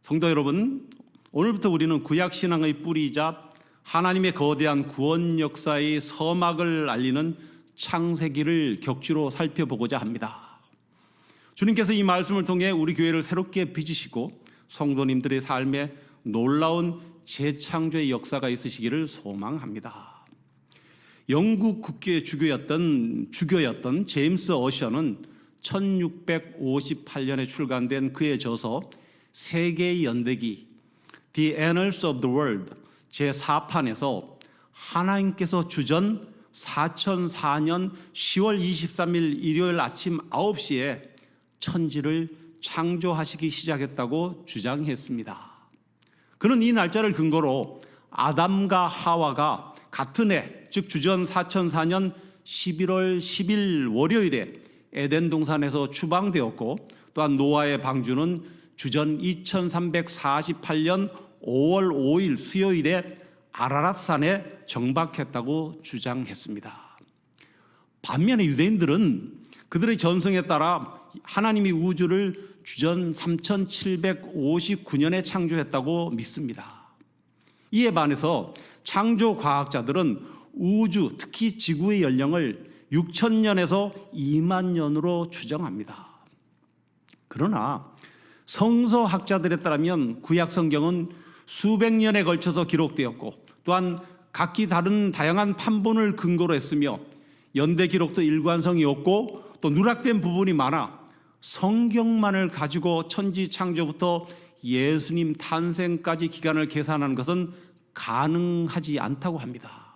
성도 여러분, 오늘부터 우리는 구약신앙의 뿌리이자 하나님의 거대한 구원 역사의 서막을 알리는 창세기를 격주로 살펴보고자 합니다. 주님께서 이 말씀을 통해 우리 교회를 새롭게 빚으시고 성도님들의 삶에 놀라운 재창조의 역사가 있으시기를 소망합니다. 영국 국교의 주교였던 제임스 어셔는 1658년에 출간된 그의 저서 세계의 연대기 The Annals of the World 제4판에서 하나님께서 주전 4004년 10월 23일 일요일 아침 9시에 천지를 창조하시기 시작했다고 주장했습니다. 그는 이 날짜를 근거로 아담과 하와가 같은 해, 즉 주전 4004년 11월 10일 월요일에 에덴 동산에서 추방되었고, 또한 노아의 방주는 주전 2348년 5월 5일 수요일에 아라랏산에 정박했다고 주장했습니다. 반면에 유대인들은 그들의 전성에 따라 하나님이 우주를 주전 3759년에 창조했다고 믿습니다. 이에 반해서 창조과학자들은 우주, 특히 지구의 연령을 6000년에서 2만 년으로 추정합니다. 그러나 성서학자들에 따르면 구약 성경은 수백 년에 걸쳐서 기록되었고, 또한 각기 다른 다양한 판본을 근거로 했으며 연대 기록도 일관성이 없고 또 누락된 부분이 많아 성경만을 가지고 천지 창조부터 예수님 탄생까지 기간을 계산하는 것은 가능하지 않다고 합니다.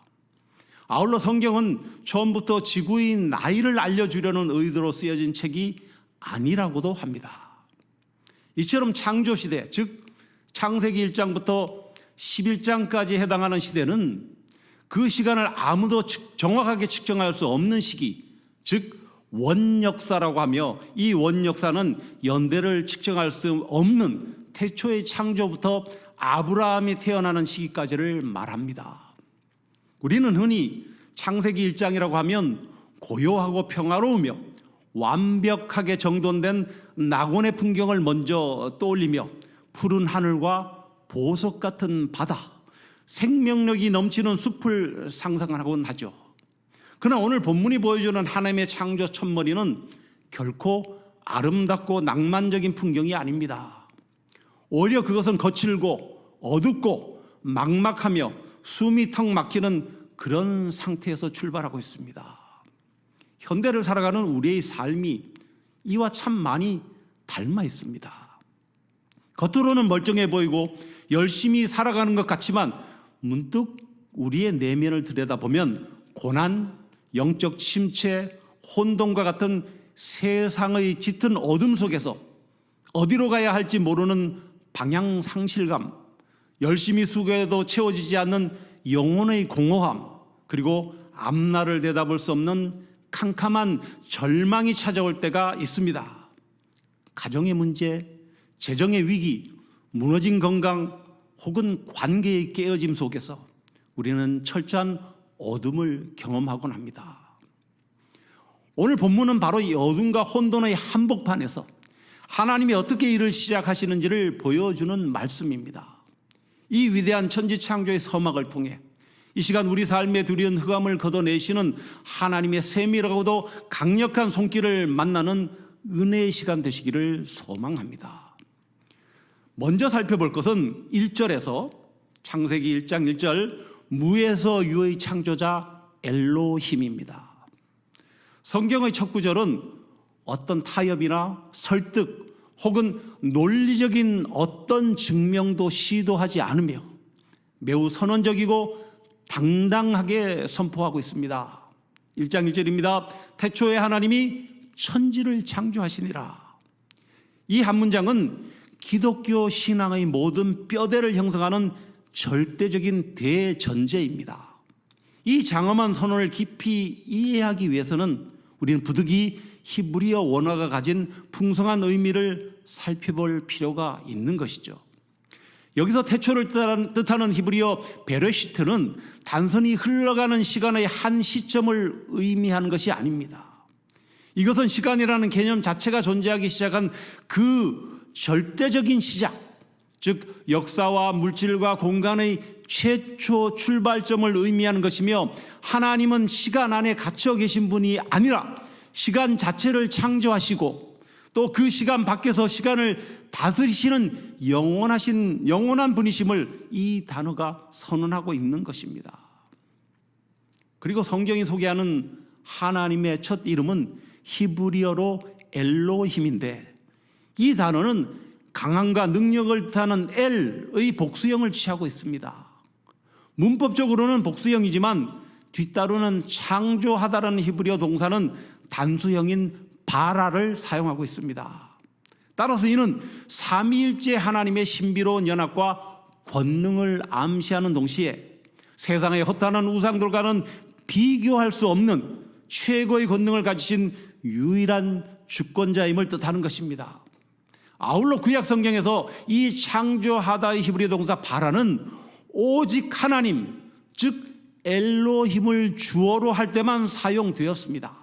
아울러 성경은 처음부터 지구의 나이를 알려주려는 의도로 쓰여진 책이 아니라고도 합니다. 이처럼 창조시대, 즉 창세기 1장부터 11장까지 해당하는 시대는 그 시간을 아무도 정확하게 측정할 수 없는 시기, 즉 원역사라고 하며, 이 원역사는 연대를 측정할 수 없는 태초의 창조부터 아브라함이 태어나는 시기까지를 말합니다. 우리는 흔히 창세기 1장이라고 하면 고요하고 평화로우며 완벽하게 정돈된 낙원의 풍경을 먼저 떠올리며 푸른 하늘과 보석 같은 바다, 생명력이 넘치는 숲을 상상하곤 하죠. 그러나 오늘 본문이 보여주는 하나님의 창조 첫머리는 결코 아름답고 낭만적인 풍경이 아닙니다. 오히려 그것은 거칠고 어둡고 막막하며 숨이 턱 막히는 그런 상태에서 출발하고 있습니다. 현대를 살아가는 우리의 삶이 이와 참 많이 닮아 있습니다. 겉으로는 멀쩡해 보이고 열심히 살아가는 것 같지만 문득 우리의 내면을 들여다보면 고난, 영적 침체, 혼돈과 같은 세상의 짙은 어둠 속에서 어디로 가야 할지 모르는 방향 상실감, 열심히 수고해도 채워지지 않는 영혼의 공허함, 그리고 앞날을 내다볼 수 없는 캄캄한 절망이 찾아올 때가 있습니다. 가정의 문제, 재정의 위기, 무너진 건강, 혹은 관계의 깨어짐 속에서 우리는 철저한 어둠을 경험하곤 합니다. 오늘 본문은 바로 이 어둠과 혼돈의 한복판에서 하나님이 어떻게 일을 시작하시는지를 보여주는 말씀입니다. 이 위대한 천지 창조의 서막을 통해 이 시간 우리 삶에 두려운 흑암을 걷어내시는 하나님의 세밀하고도 강력한 손길을 만나는 은혜의 시간 되시기를 소망합니다. 먼저 살펴볼 것은 1절에서 창세기 1장 1절 무에서 유의 창조자 엘로힘입니다. 성경의 첫 구절은 어떤 타협이나 설득 혹은 논리적인 어떤 증명도 시도하지 않으며 매우 선언적이고 당당하게 선포하고 있습니다. 1장 1절입니다. 태초에 하나님이 천지를 창조하시니라. 이 한 문장은 기독교 신앙의 모든 뼈대를 형성하는 절대적인 대전제입니다. 이 장엄한 선언을 깊이 이해하기 위해서는 우리는 부득이 히브리어 원어가 가진 풍성한 의미를 살펴볼 필요가 있는 것이죠. 여기서 태초를 뜻하는 히브리어 베레시트는 단순히 흘러가는 시간의 한 시점을 의미하는 것이 아닙니다. 이것은 시간이라는 개념 자체가 존재하기 시작한 그 절대적인 시작, 즉 역사와 물질과 공간의 최초 출발점을 의미하는 것이며, 하나님은 시간 안에 갇혀 계신 분이 아니라 시간 자체를 창조하시고 또 그 시간 밖에서 시간을 다스리시는 영원한 분이심을 이 단어가 선언하고 있는 것입니다. 그리고 성경이 소개하는 하나님의 첫 이름은 히브리어로 엘로힘인데, 이 단어는 강함과 능력을 뜻하는 엘의 복수형을 취하고 있습니다. 문법적으로는 복수형이지만 뒤따르는 창조하다라는 히브리어 동사는 단수형인 바라를 사용하고 있습니다. 따라서 이는 삼위일체 하나님의 신비로운 연합과 권능을 암시하는 동시에 세상의 허탄한 우상들과는 비교할 수 없는 최고의 권능을 가지신 유일한 주권자임을 뜻하는 것입니다. 아울러 구약 성경에서 이 창조하다의 히브리어 동사 바라는 오직 하나님, 즉 엘로힘을 주어로 할 때만 사용되었습니다.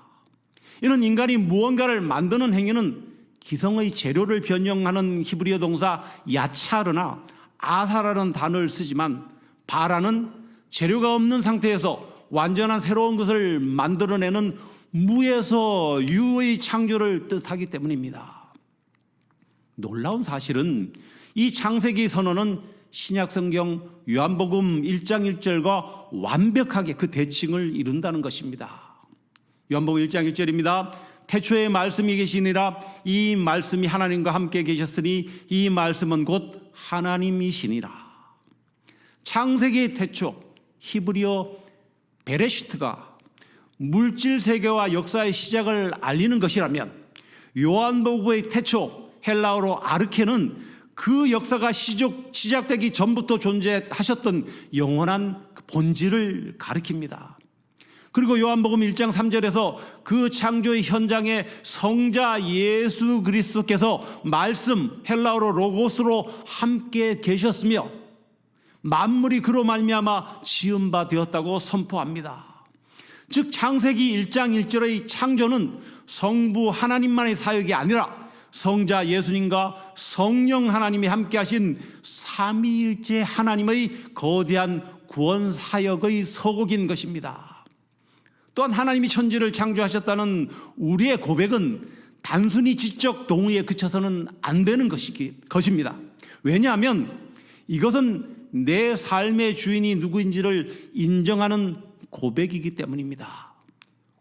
이는 인간이 무언가를 만드는 행위는 기성의 재료를 변형하는 히브리어 동사 야차르나 아사라는 단어를 쓰지만, 바라는 재료가 없는 상태에서 완전한 새로운 것을 만들어내는 무에서 유의 창조를 뜻하기 때문입니다. 놀라운 사실은 이 창세기 선언은 신약성경 요한복음 1장 1절과 완벽하게 그 대칭을 이룬다는 것입니다. 요한복음 1장 1절입니다. 태초에 말씀이 계시니라. 이 말씀이 하나님과 함께 계셨으니 이 말씀은 곧 하나님이시니라. 창세기 태초, 히브리어 베레시트가 물질 세계와 역사의 시작을 알리는 것이라면, 요한복음의 태초, 헬라어로 아르케는 그 역사가 시작되기 전부터 존재하셨던 영원한 본질을 가리킵니다. 그리고 요한복음 1장 3절에서 그 창조의 현장에 성자 예수 그리스도께서 말씀, 헬라어로 로고스로 함께 계셨으며 만물이 그로 말미암아 지은 바 되었다고 선포합니다. 즉 창세기 1장 1절의 창조는 성부 하나님만의 사역이 아니라 성자 예수님과 성령 하나님이 함께 하신 삼위일체 하나님의 거대한 구원 사역의 서곡인 것입니다. 또한 하나님이 천지를 창조하셨다는 우리의 고백은 단순히 지적 동의에 그쳐서는 안 되는 것입니다. 왜냐하면 이것은 내 삶의 주인이 누구인지를 인정하는 고백이기 때문입니다.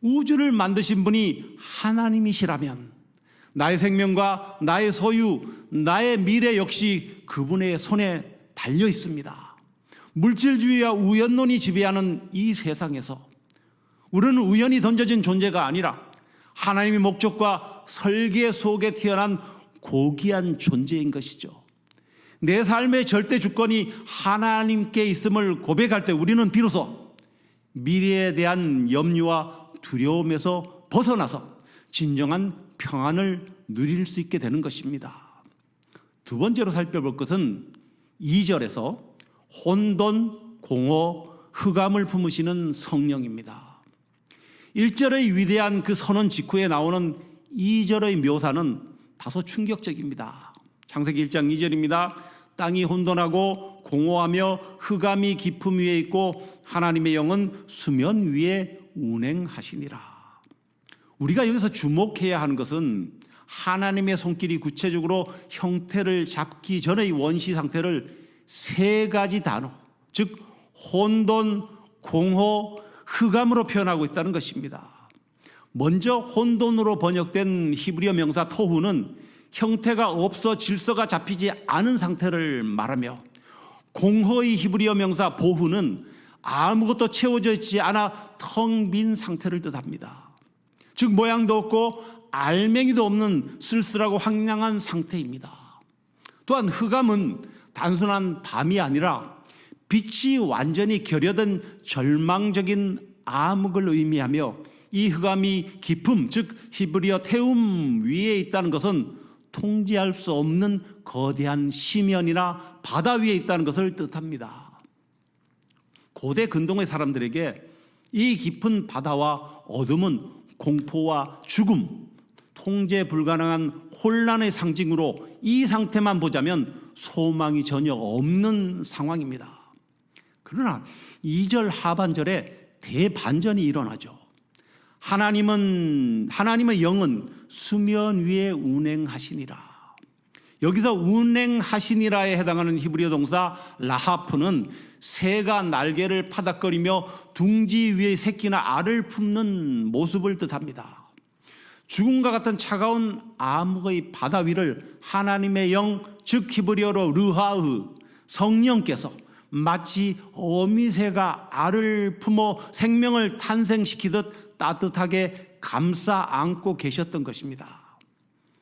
우주를 만드신 분이 하나님이시라면 나의 생명과 나의 소유, 나의 미래 역시 그분의 손에 달려 있습니다. 물질주의와 우연론이 지배하는 이 세상에서 우리는 우연히 던져진 존재가 아니라 하나님의 목적과 설계 속에 태어난 고귀한 존재인 것이죠. 내 삶의 절대 주권이 하나님께 있음을 고백할 때 우리는 비로소 미래에 대한 염려와 두려움에서 벗어나서 진정한 평안을 누릴 수 있게 되는 것입니다. 두 번째로 살펴볼 것은 2절에서 혼돈, 공허, 흑암을 품으시는 성령입니다. 1절의 위대한 그 선언 직후에 나오는 2절의 묘사는 다소 충격적입니다. 창세기 1장 2절입니다. 땅이 혼돈하고 공허하며 흑암이 깊음 위에 있고 하나님의 영은 수면 위에 운행하시니라. 우리가 여기서 주목해야 하는 것은 하나님의 손길이 구체적으로 형태를 잡기 전의 원시 상태를 세 가지 단어, 즉 혼돈, 공허, 흑암으로 표현하고 있다는 것입니다. 먼저 혼돈으로 번역된 히브리어 명사 토후는 형태가 없어 질서가 잡히지 않은 상태를 말하며, 공허의 히브리어 명사 보후는 아무것도 채워져 있지 않아 텅 빈 상태를 뜻합니다. 즉 모양도 없고 알맹이도 없는 쓸쓸하고 황량한 상태입니다. 또한 흑암은 단순한 밤이 아니라 빛이 완전히 결여된 절망적인 암흑을 의미하며, 이 흑암이 깊음, 즉 히브리어 태움 위에 있다는 것은 통제할 수 없는 거대한 심연이나 바다 위에 있다는 것을 뜻합니다. 고대 근동의 사람들에게 이 깊은 바다와 어둠은 공포와 죽음, 통제 불가능한 혼란의 상징으로 이 상태만 보자면 소망이 전혀 없는 상황입니다. 그러나 2절 하반절에 대반전이 일어나죠. 하나님의 영은 수면 위에 운행하시니라. 여기서 운행하시니라에 해당하는 히브리어 동사 라하프는 새가 날개를 파닥거리며 둥지 위에 새끼나 알을 품는 모습을 뜻합니다. 죽음과 같은 차가운 암흑의 바다 위를 하나님의 영, 즉 히브리어로 르하흐, 성령께서 마치 어미새가 알을 품어 생명을 탄생시키듯 따뜻하게 감싸 안고 계셨던 것입니다.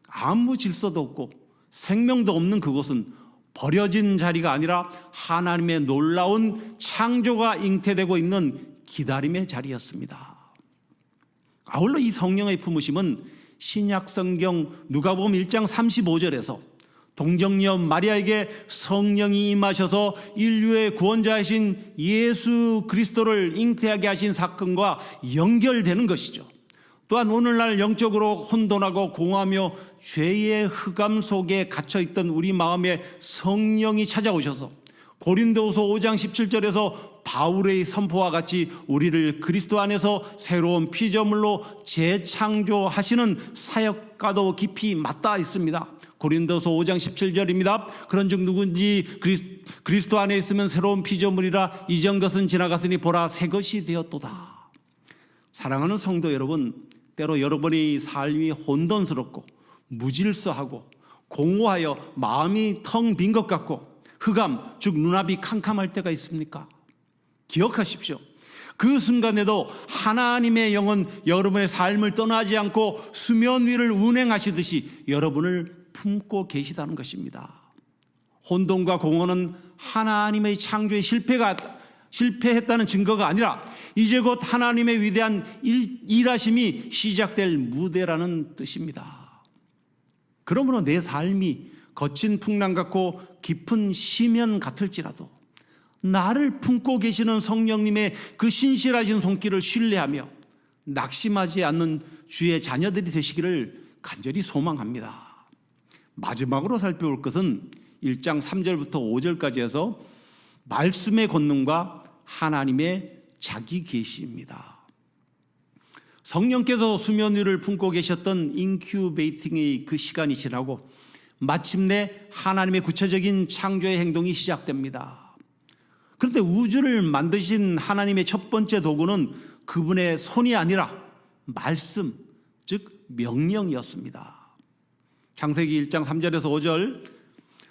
아무 질서도 없고 생명도 없는 그곳은 버려진 자리가 아니라 하나님의 놀라운 창조가 잉태되고 있는 기다림의 자리였습니다. 아울러 이 성령의 품으심은 신약 성경 누가복음 1장 35절에서 동정녀 마리아에게 성령이 임하셔서 인류의 구원자이신 예수 그리스도를 잉태하게 하신 사건과 연결되는 것이죠. 또한 오늘날 영적으로 혼돈하고 공허하며 죄의 흑암 속에 갇혀있던 우리 마음에 성령이 찾아오셔서 고린도후서 5장 17절에서 바울의 선포와 같이 우리를 그리스도 안에서 새로운 피조물로 재창조하시는 사역과도 깊이 맞닿아 있습니다. 고린도서 5장 17절입니다. 그런즉 누군지 그리스도 안에 있으면 새로운 피조물이라 이전 것은 지나갔으니 보라 새 것이 되었도다. 사랑하는 성도 여러분, 때로 여러분의 삶이 혼돈스럽고 무질서하고 공허하여 마음이 텅 빈 것 같고 흑암, 즉 눈앞이 캄캄할 때가 있습니까? 기억하십시오. 그 순간에도 하나님의 영은 여러분의 삶을 떠나지 않고 수면 위를 운행하시듯이 여러분을 품고 계시다는 것입니다. 혼돈과 공허는 하나님의 창조의 실패했다는 증거가 아니라 이제 곧 하나님의 위대한 일하심이 시작될 무대라는 뜻입니다. 그러므로 내 삶이 거친 풍랑 같고 깊은 시면 같을지라도 나를 품고 계시는 성령님의 그 신실하신 손길을 신뢰하며 낙심하지 않는 주의 자녀들이 되시기를 간절히 소망합니다. 마지막으로 살펴볼 것은 1장 3절부터 5절까지 해서 말씀의 권능과 하나님의 자기 계시입니다. 성령께서 수면 위를 품고 계셨던 인큐베이팅의 그 시간이 지나고 마침내 하나님의 구체적인 창조의 행동이 시작됩니다. 그런데 우주를 만드신 하나님의 첫 번째 도구는 그분의 손이 아니라 말씀, 즉 명령이었습니다. 창세기 1장 3절에서 5절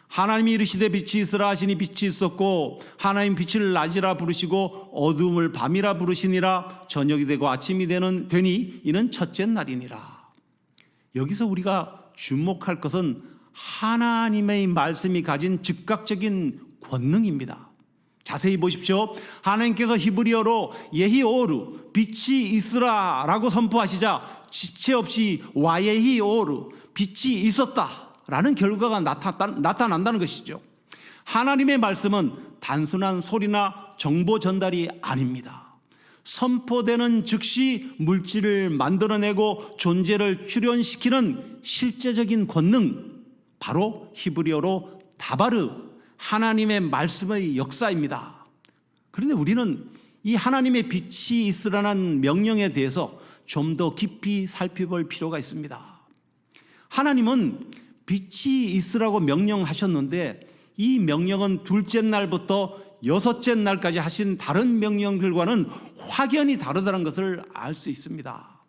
하나님이 이르시되 빛이 있으라 하시니 빛이 있었고 하나님 빛을 낮이라 부르시고 어두움을 밤이라 부르시니라. 저녁이 되고 아침이 되니 이는 첫째 날이니라. 여기서 우리가 주목할 것은 하나님의 말씀이 가진 즉각적인 권능입니다. 자세히 보십시오. 하나님께서 히브리어로 예히오르 빛이 있으라 라고 선포하시자 지체 없이 와예히오르 빛이 있었다 라는 결과가 나타난다는 것이죠. 하나님의 말씀은 단순한 소리나 정보 전달이 아닙니다. 선포되는 즉시 물질을 만들어내고 존재를 출현시키는 실제적인 권능, 바로 히브리어로 다바르, 하나님의 말씀의 역사입니다. 그런데 우리는 이 하나님의 빛이 있으라는 명령에 대해서 좀 더 깊이 살펴볼 필요가 있습니다. 하나님은 빛이 있으라고 명령하셨는데 이 명령은 둘째 날부터 여섯째 날까지 하신 다른 명령들과는 확연히 다르다는 것을 알 수 있습니다.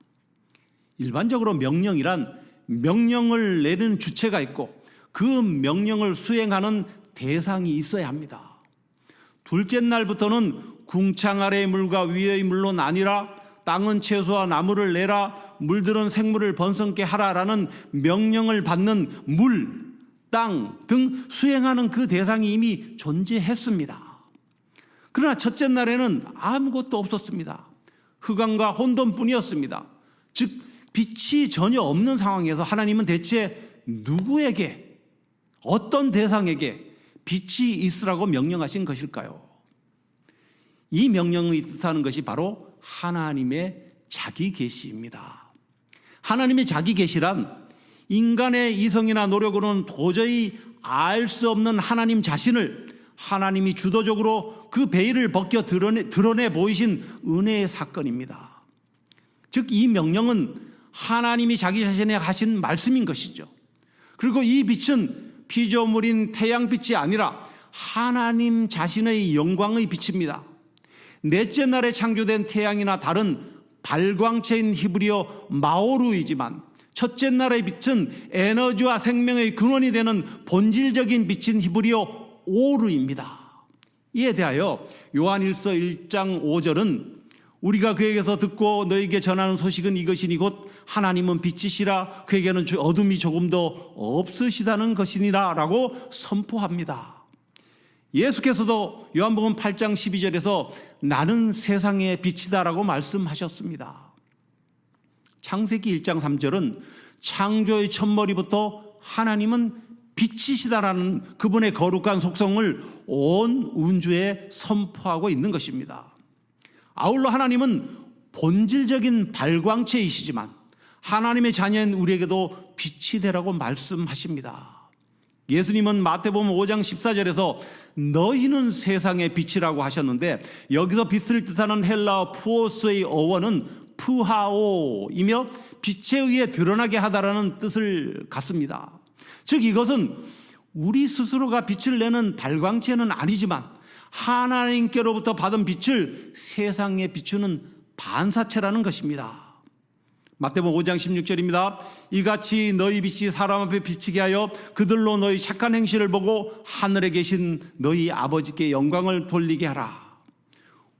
일반적으로 명령이란 명령을 내리는 주체가 있고 그 명령을 수행하는 대상이 있어야 합니다. 둘째 날부터는 궁창 아래의 물과 위의 물로 나뉘라, 땅은 채소와 나무를 내라, 물들은 생물을 번성케 하라라는 명령을 받는 물, 땅 등 수행하는 그 대상이 이미 존재했습니다. 그러나 첫째 날에는 아무것도 없었습니다. 흑암과 혼돈뿐이었습니다. 즉 빛이 전혀 없는 상황에서 하나님은 대체 누구에게, 어떤 대상에게 빛이 있으라고 명령하신 것일까요? 이 명령이 뜻하는 것이 바로 하나님의 자기 계시입니다. 하나님의 자기 계시란 인간의 이성이나 노력으로는 도저히 알 수 없는 하나님 자신을 하나님이 주도적으로 그 베일을 벗겨 드러내 보이신 은혜의 사건입니다. 즉 이 명령은 하나님이 자기 자신에 하신 말씀인 것이죠. 그리고 이 빛은 피조물인 태양빛이 아니라 하나님 자신의 영광의 빛입니다. 넷째 날에 창조된 태양이나 다른 발광체인 히브리어 마오루이지만 첫째 날의 빛은 에너지와 생명의 근원이 되는 본질적인 빛인 히브리어 오르입니다. 이에 대하여 요한일서 1장 5절은 우리가 그에게서 듣고 너에게 전하는 소식은 이것이니 곧 하나님은 빛이시라 그에게는 어둠이 조금도 없으시다는 것이니라 라고 선포합니다. 예수께서도 요한복음 8장 12절에서 나는 세상의 빛이다 라고 말씀하셨습니다. 창세기 1장 3절은 창조의 첫머리부터 하나님은 빛이시다라는 그분의 거룩한 속성을 온 운주에 선포하고 있는 것입니다. 아울러 하나님은 본질적인 발광체이시지만 하나님의 자녀인 우리에게도 빛이 되라고 말씀하십니다. 예수님은 마태복음 5장 14절에서 너희는 세상의 빛이라고 하셨는데 여기서 빛을 뜻하는 헬라어 푸오스의 어원은 푸하오이며 빛에 의해 드러나게 하다라는 뜻을 갖습니다. 즉 이것은 우리 스스로가 빛을 내는 발광체는 아니지만 하나님께로부터 받은 빛을 세상에 비추는 반사체라는 것입니다. 마태복음 5장 16절입니다. 이같이 너희 빛이 사람 앞에 비치게 하여 그들로 너희 착한 행실을 보고 하늘에 계신 너희 아버지께 영광을 돌리게 하라.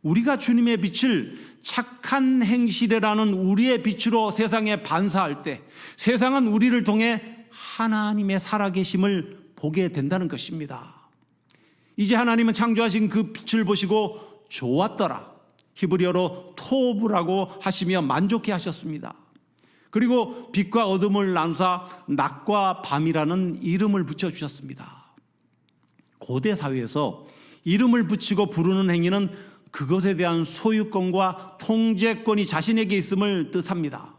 우리가 주님의 빛을 착한 행실이라는 우리의 빛으로 세상에 반사할 때 세상은 우리를 통해 하나님의 살아계심을 보게 된다는 것입니다. 이제 하나님은 창조하신 그 빛을 보시고 좋았더라. 히브리어로 토브라고 하시며 만족해 하셨습니다. 그리고 빛과 어둠을 나누사 낮과 밤이라는 이름을 붙여주셨습니다. 고대 사회에서 이름을 붙이고 부르는 행위는 그것에 대한 소유권과 통제권이 자신에게 있음을 뜻합니다.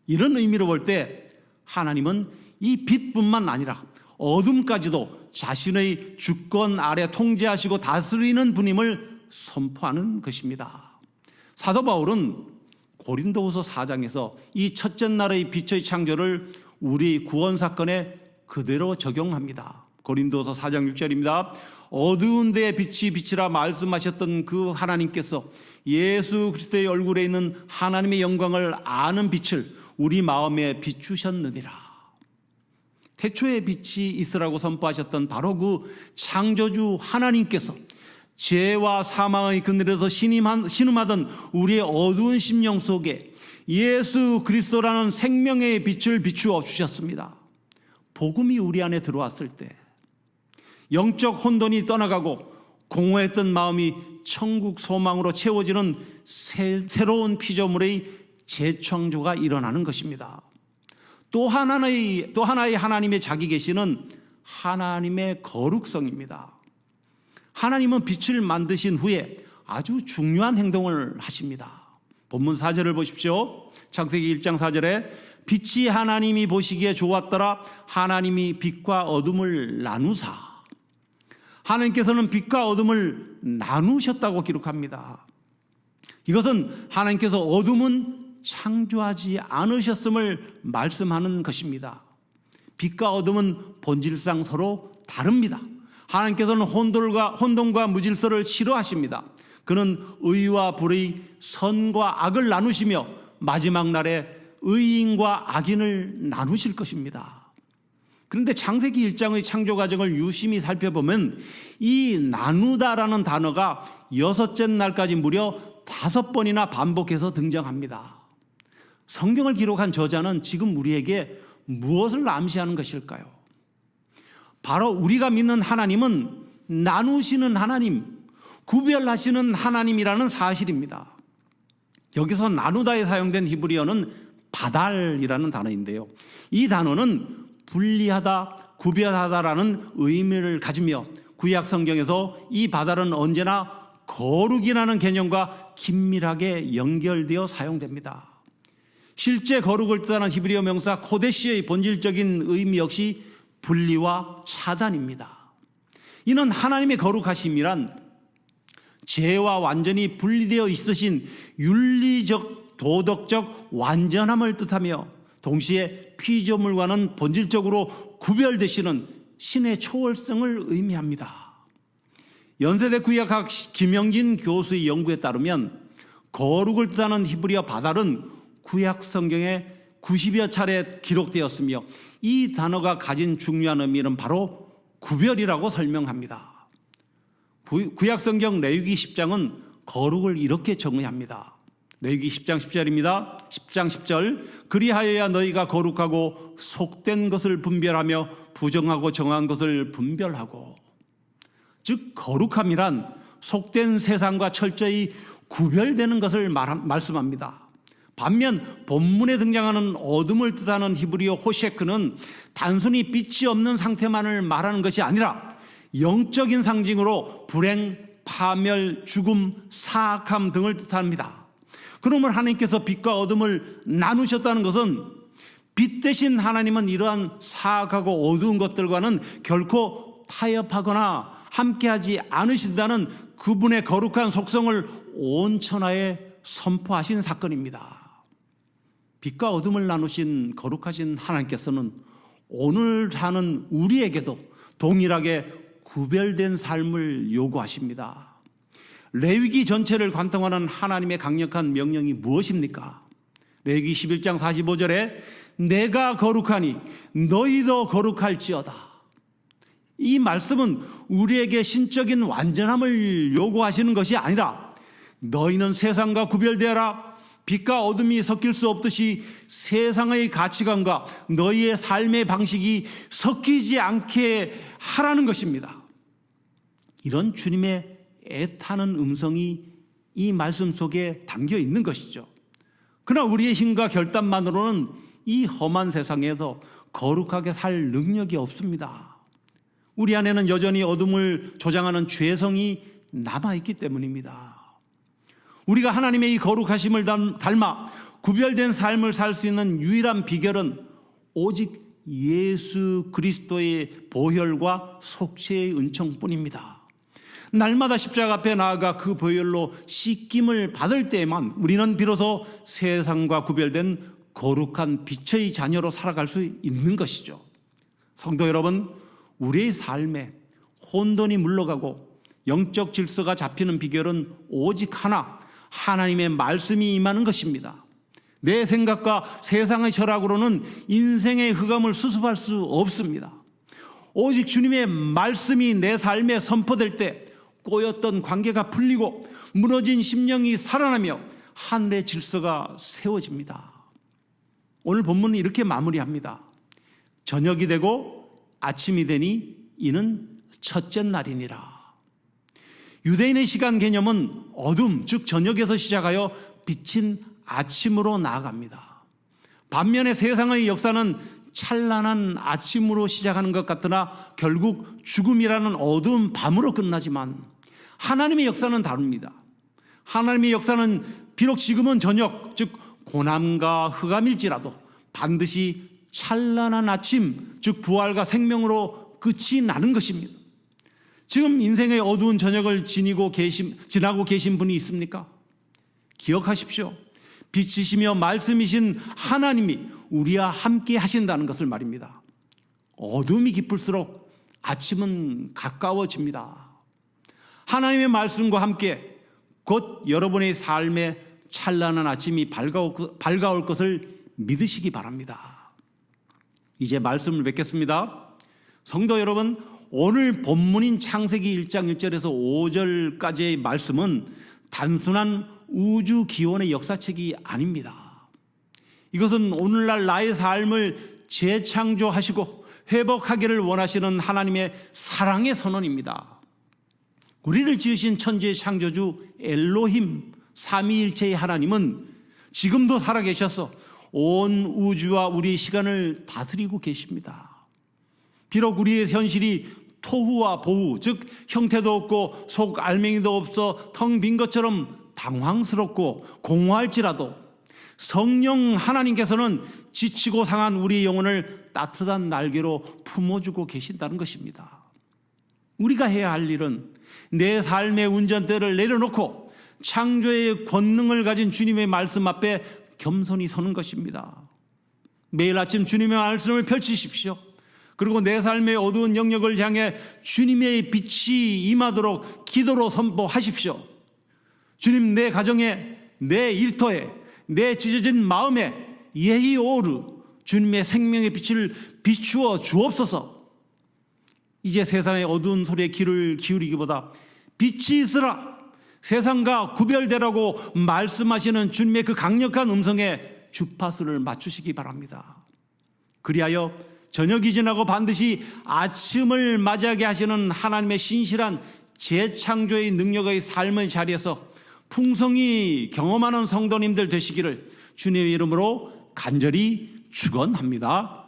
이런 의미로 볼 때 하나님은 이 빛뿐만 아니라 어둠까지도 자신의 주권 아래 통제하시고 다스리는 분임을 선포하는 것입니다. 사도 바울은 고린도후서 4장에서 이 첫째 날의 빛의 창조를 우리 구원 사건에 그대로 적용합니다. 고린도후서 4장 6절입니다. 어두운 데에 빛이 빛이라 말씀하셨던 그 하나님께서 예수 그리스도의 얼굴에 있는 하나님의 영광을 아는 빛을 우리 마음에 비추셨느니라. 태초에 빛이 있으라고 선포하셨던 바로 그 창조주 하나님께서 죄와 사망의 그늘에서 신음하던 우리의 어두운 심령 속에 예수 그리스도라는 생명의 빛을 비추어 주셨습니다. 복음이 우리 안에 들어왔을 때 영적 혼돈이 떠나가고 공허했던 마음이 천국 소망으로 채워지는 새로운 피조물의 재창조가 일어나는 것입니다. 또 하나의 하나님의 자기 계시는 하나님의 거룩성입니다. 하나님은 빛을 만드신 후에 아주 중요한 행동을 하십니다. 본문 4절을 보십시오. 창세기 1장 4절에 빛이 하나님이 보시기에 좋았더라. 하나님이 빛과 어둠을 나누사. 하나님께서는 빛과 어둠을 나누셨다고 기록합니다. 이것은 하나님께서 어둠은 창조하지 않으셨음을 말씀하는 것입니다. 빛과 어둠은 본질상 서로 다릅니다. 하나님께서는 혼돈과 무질서를 싫어하십니다. 그는 의와 불의, 선과 악을 나누시며 마지막 날에 의인과 악인을 나누실 것입니다. 그런데 창세기 1장의 창조 과정을 유심히 살펴보면 이 나누다라는 단어가 6째 날까지 무려 5번이나 반복해서 등장합니다. 성경을 기록한 저자는 지금 우리에게 무엇을 암시하는 것일까요? 바로 우리가 믿는 하나님은 나누시는 하나님, 구별하시는 하나님이라는 사실입니다. 여기서 나누다에 사용된 히브리어는 바달이라는 단어인데요. 이 단어는 분리하다, 구별하다라는 의미를 가지며 구약 성경에서 이 바달은 언제나 거룩이라는 개념과 긴밀하게 연결되어 사용됩니다. 실제 거룩을 뜻하는 히브리어 명사 코데시의 본질적인 의미 역시 분리와 차단입니다. 이는 하나님의 거룩하심이란 죄와 완전히 분리되어 있으신 윤리적, 도덕적 완전함을 뜻하며 동시에 피조물과는 본질적으로 구별되시는 신의 초월성을 의미합니다. 연세대 구약학 김영진 교수의 연구에 따르면 거룩을 뜻하는 히브리어 바달은 구약 성경에 90여 차례 기록되었으며 이 단어가 가진 중요한 의미는 바로 구별이라고 설명합니다. 구약 성경 레위기 10장은 거룩을 이렇게 정의합니다. 레위기 10장 10절입니다. 10장 10절 그리하여야 너희가 거룩하고 속된 것을 분별하며 부정하고 정한 것을 분별하고, 즉 거룩함이란 속된 세상과 철저히 구별되는 것을 말씀합니다. 반면 본문에 등장하는 어둠을 뜻하는 히브리어 호셰크는 단순히 빛이 없는 상태만을 말하는 것이 아니라 영적인 상징으로 불행, 파멸, 죽음, 사악함 등을 뜻합니다. 그러므로 하나님께서 빛과 어둠을 나누셨다는 것은 빛 대신 하나님은 이러한 사악하고 어두운 것들과는 결코 타협하거나 함께하지 않으신다는 그분의 거룩한 속성을 온 천하에 선포하신 사건입니다. 빛과 어둠을 나누신 거룩하신 하나님께서는 오늘 사는 우리에게도 동일하게 구별된 삶을 요구하십니다. 레위기 전체를 관통하는 하나님의 강력한 명령이 무엇입니까? 레위기 11장 45절에 내가 거룩하니 너희도 거룩할지어다. 이 말씀은 우리에게 신적인 완전함을 요구하시는 것이 아니라 너희는 세상과 구별되어라. 빛과 어둠이 섞일 수 없듯이 세상의 가치관과 너희의 삶의 방식이 섞이지 않게 하라는 것입니다. 이런 주님의 애타는 음성이 이 말씀 속에 담겨 있는 것이죠. 그러나 우리의 힘과 결단만으로는 이 험한 세상에서 거룩하게 살 능력이 없습니다. 우리 안에는 여전히 어둠을 조장하는 죄성이 남아있기 때문입니다. 우리가 하나님의 이 거룩하심을 닮아 구별된 삶을 살 수 있는 유일한 비결은 오직 예수 그리스도의 보혈과 속죄의 은총뿐입니다. 날마다 십자가 앞에 나아가 그 보혈로 씻김을 받을 때에만 우리는 비로소 세상과 구별된 거룩한 빛의 자녀로 살아갈 수 있는 것이죠. 성도 여러분, 우리의 삶에 혼돈이 물러가고 영적 질서가 잡히는 비결은 오직 하나, 하나님의 말씀이 임하는 것입니다. 내 생각과 세상의 철학으로는 인생의 흑암을 수습할 수 없습니다. 오직 주님의 말씀이 내 삶에 선포될 때 꼬였던 관계가 풀리고 무너진 심령이 살아나며 하늘의 질서가 세워집니다. 오늘 본문은 이렇게 마무리합니다. 저녁이 되고 아침이 되니 이는 첫째 날이니라. 유대인의 시간 개념은 어둠, 즉 저녁에서 시작하여 비친 아침으로 나아갑니다. 반면에 세상의 역사는 찬란한 아침으로 시작하는 것 같으나 결국 죽음이라는 어두운 밤으로 끝나지만 하나님의 역사는 다릅니다. 하나님의 역사는 비록 지금은 저녁, 즉 고난과 흑암일지라도 반드시 찬란한 아침, 즉 부활과 생명으로 끝이 나는 것입니다. 지금 인생의 어두운 저녁을 지나고 계신 분이 있습니까? 기억하십시오. 빛이시며 말씀이신 하나님이 우리와 함께 하신다는 것을 말입니다. 어둠이 깊을수록 아침은 가까워집니다. 하나님의 말씀과 함께 곧 여러분의 삶에 찬란한 아침이 밝아올 것을 믿으시기 바랍니다. 이제 말씀을 맺겠습니다. 성도 여러분, 오늘 본문인 창세기 1장 1절에서 5절까지의 말씀은 단순한 우주 기원의 역사책이 아닙니다. 이것은 오늘날 나의 삶을 재창조하시고 회복하기를 원하시는 하나님의 사랑의 선언입니다. 우리를 지으신 천지의 창조주 엘로힘 삼위일체의 하나님은 지금도 살아계셔서 온 우주와 우리의 시간을 다스리고 계십니다. 비록 우리의 현실이 토후와 보후, 즉 형태도 없고 속 알맹이도 없어 텅 빈 것처럼 당황스럽고 공허할지라도 성령 하나님께서는 지치고 상한 우리 영혼을 따뜻한 날개로 품어주고 계신다는 것입니다. 우리가 해야 할 일은 내 삶의 운전대를 내려놓고 창조의 권능을 가진 주님의 말씀 앞에 겸손히 서는 것입니다. 매일 아침 주님의 말씀을 펼치십시오. 그리고 내 삶의 어두운 영역을 향해 주님의 빛이 임하도록 기도로 선포하십시오. 주님, 내 가정에, 내 일터에, 내 찢어진 마음에 예의오르 주님의 생명의 빛을 비추어 주옵소서. 이제 세상의 어두운 소리에 귀를 기울이기보다 빛이 있으라, 세상과 구별되라고 말씀하시는 주님의 그 강력한 음성에 주파수를 맞추시기 바랍니다. 그리하여 저녁이 지나고 반드시 아침을 맞이하게 하시는 하나님의 신실한 재창조의 능력의 삶의 자리에서 풍성히 경험하는 성도님들 되시기를 주님의 이름으로 간절히 축원합니다.